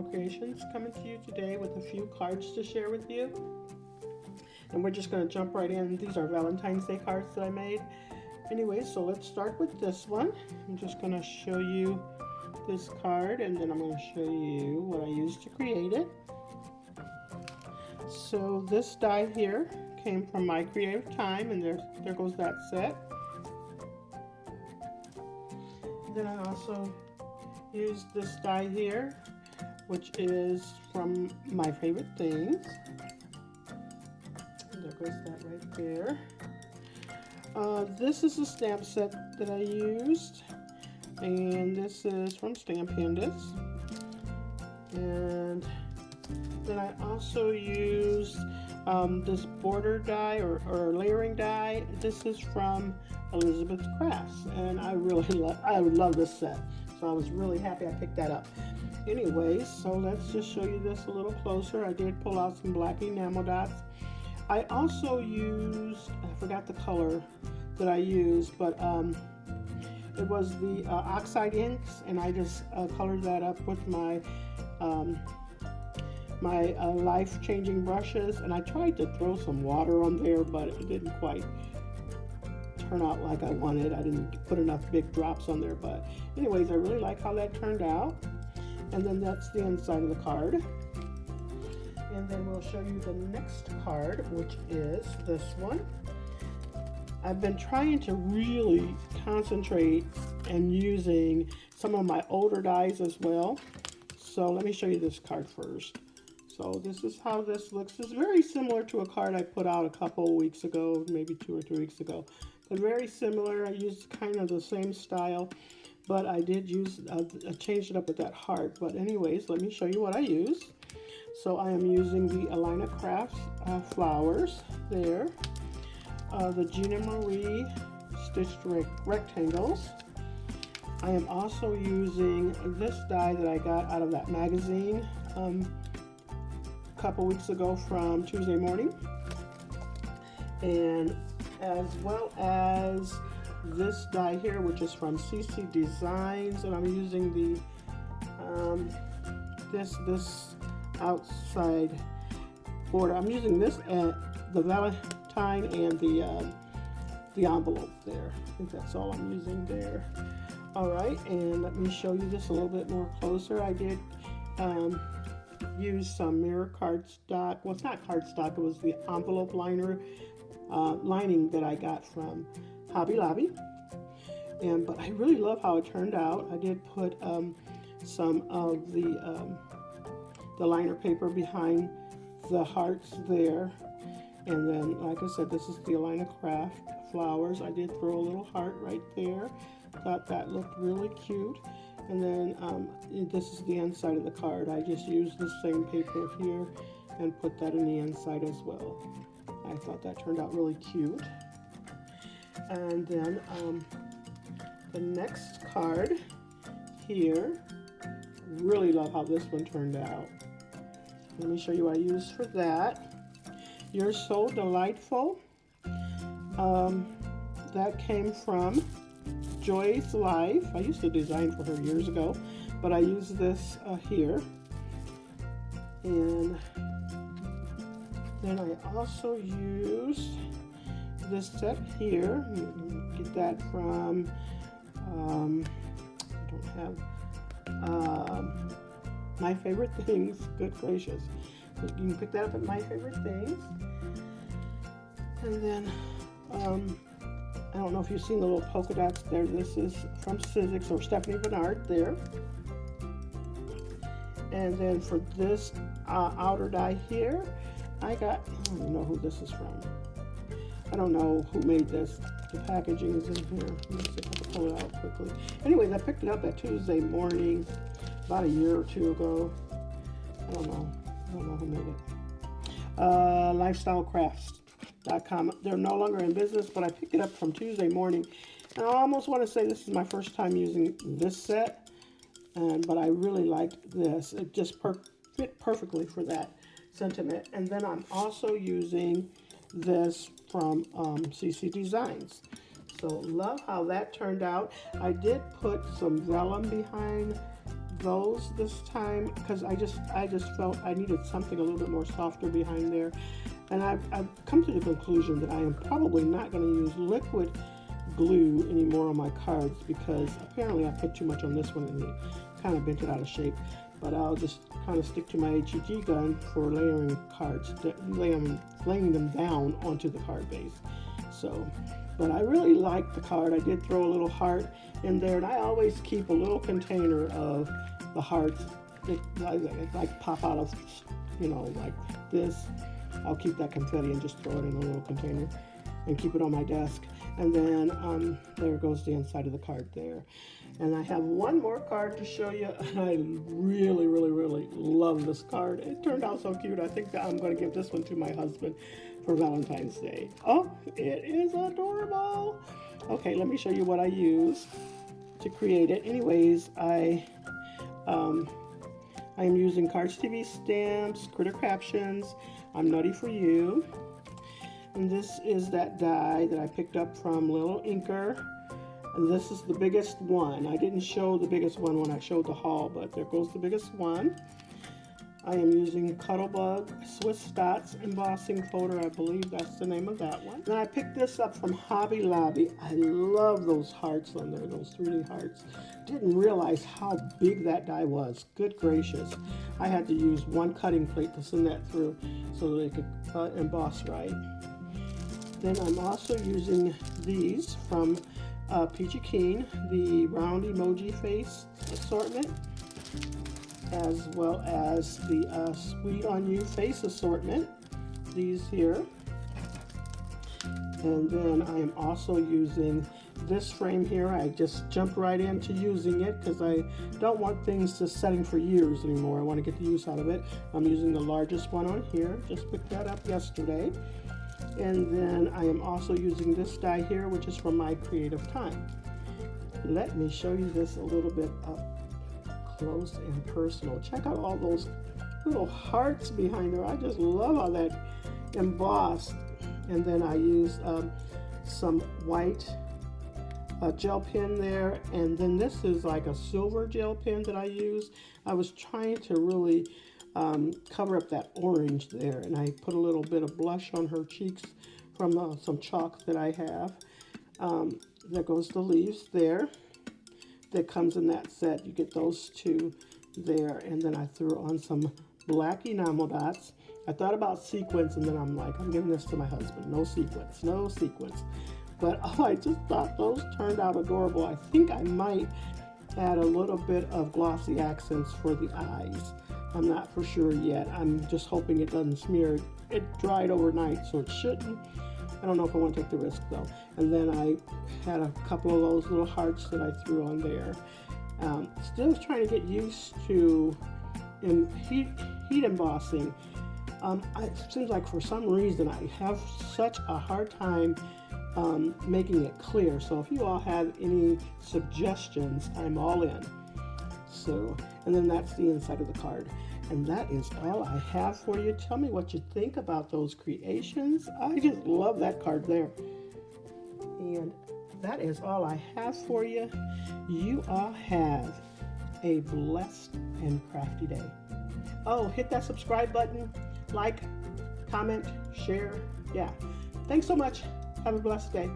Creations, coming to you today with a few cards to share with you. And we're just going to jump right in. These are Valentine's Day cards that I made. Anyway, so let's start with this one. I'm just going to show you this card, and then I'm going to show you what I used to create it. So this die here came from my creative time, and there goes that set. Then I also used this die here, which is from My Favorite Things. There goes that right there. This is a stamp set that I used, and this is from Stamp Pandas. And then I also used this border die or layering die. This is from Elizabeth's Crafts, and I love this set, so I was really happy I picked that up. Anyways, so let's just show you this a little closer. I did pull out some black enamel dots. I also used, I forgot the color that I used, but it was the oxide inks, and I just colored that up with my life-changing brushes, and I tried to throw some water on there, but it didn't quite turn out like I wanted. I didn't put enough big drops on there, but anyways, I really like how that turned out. And then that's the inside of the card. And then we'll show you the next card, which is this one. I've been trying to really concentrate and using some of my older dies as well. So let me show you this card first. So this is how this looks. It's very similar to a card I put out a couple weeks ago, maybe 2 or 3 weeks ago. But very similar. I used kind of the same style, but I did use, I changed it up with that heart. But anyways, let me show you what I use. So I am using the Alina Crafts flowers there, the Gina Marie stitched rectangles. I am also using this die that I got out of that magazine a couple weeks ago from Tuesday Morning, and as well as this die here, which is from CC Designs, and I'm using the this outside border. I'm using this at the Valentine and the envelope there. I think that's all I'm using there. All right, and let me show you this a little bit more closer. I did use some mirror cardstock. Well, it's not cardstock. It was the envelope liner lining that I got from Hobby Lobby. But I really love how it turned out. I did put some of the liner paper behind the hearts there. And then, like I said, this is the Alina Craft flowers. I did throw a little heart right there. Thought that looked really cute. And then this is the inside of the card. I just used the same paper here and put that in the inside as well. I thought that turned out really cute. And then the next card here, really love how this one turned out. Let me show you what I used for that. You're So Delightful. That came from Joy's Life. I used to design for her years ago, but I used this here. And then I also used this set here. Get that from, I don't have, My Favorite Things. Good gracious. You can pick that up at My Favorite Things. And then, I don't know if you've seen the little polka dots there. This is from Sizzix or Stephanie Bernard there. And then for this outer die here, I don't know who this is from. I don't know who made this. The packaging is in here. Let me see if I can pull it out quickly. Anyways, I picked it up at Tuesday Morning about a year or two ago. I don't know who made it. Lifestylecrafts.com. They're no longer in business, but I picked it up from Tuesday Morning. And I almost want to say this is my first time using this set, but I really liked this. It just fit perfectly for that sentiment. And then I'm also using this from CC Designs. So love how that turned out. I did put some vellum behind those this time because I just felt I needed something a little bit more softer behind there. And I've come to the conclusion that I am probably not going to use liquid glue anymore on my cards because apparently I put too much on this one and it kind of bent it out of shape. But I'll just kind of stick to my HEG gun for layering cards, laying them down onto the card base. So, but I really like the card. I did throw a little heart in there, and I always keep a little container of the hearts that like pop out of, like this. I'll keep that confetti and just throw it in a little container and keep it on my desk. And then there goes the inside of the card there. And I have one more card to show you. I really, really, really love this card. It turned out so cute. I think that I'm going to give this one to my husband for Valentine's Day. Oh, it is adorable. Okay, let me show you what I use to create it. Anyways, I am using Cards TV stamps, critter captions. I'm Nutty for You. And this is that die that I picked up from Little Inker. And this is the biggest one. I didn't show the biggest one when I showed the haul, but there goes the biggest one. I am using Cuttlebug Swiss Dots embossing folder. I believe that's the name of that one. And I picked this up from Hobby Lobby. I love those hearts on there, those 3D hearts. Didn't realize how big that die was. Good gracious. I had to use one cutting plate to send that through so that it could emboss right. Then I'm also using these from Peachy Keen, the round emoji face assortment, as well as the Sweet on You face assortment, these here. And then I am also using this frame here. I just jumped right into using it because I don't want things just setting for years anymore. I want to get the use out of it. I'm using the largest one on here. Just picked that up yesterday. And then I am also using this die here, which is from My Creative Time. Let me show you this a little bit up close and personal. Check out all those little hearts behind there. I just love how that embossed. And then I use some white gel pen there. And then this is like a silver gel pen that I use. I was trying to really cover up that orange there, and I put a little bit of blush on her cheeks from some chalk that I have. There goes the leaves there that comes in that set. You get those two there, and then I threw on some black enamel dots. I thought about sequins, and then I'm like, I'm giving this to my husband. No sequins, no sequins. But I just thought those turned out adorable. I think I might add a little bit of glossy accents for the eyes. I'm not for sure yet. I'm just hoping it doesn't smear. It dried overnight, so it shouldn't. I don't know if I want to take the risk though. And then I had a couple of those little hearts that I threw on there. Still trying to get used to heat embossing. It seems like for some reason I have such a hard time making it clear. So if you all have any suggestions, I'm all in. So, and then that's the inside of the card. And that is all I have for you. Tell me what you think about those creations. I just love that card there. And that is all I have for you. You all have a blessed and crafty day. Oh, hit that subscribe button, like, comment, share. Yeah. Thanks so much. Have a blessed day.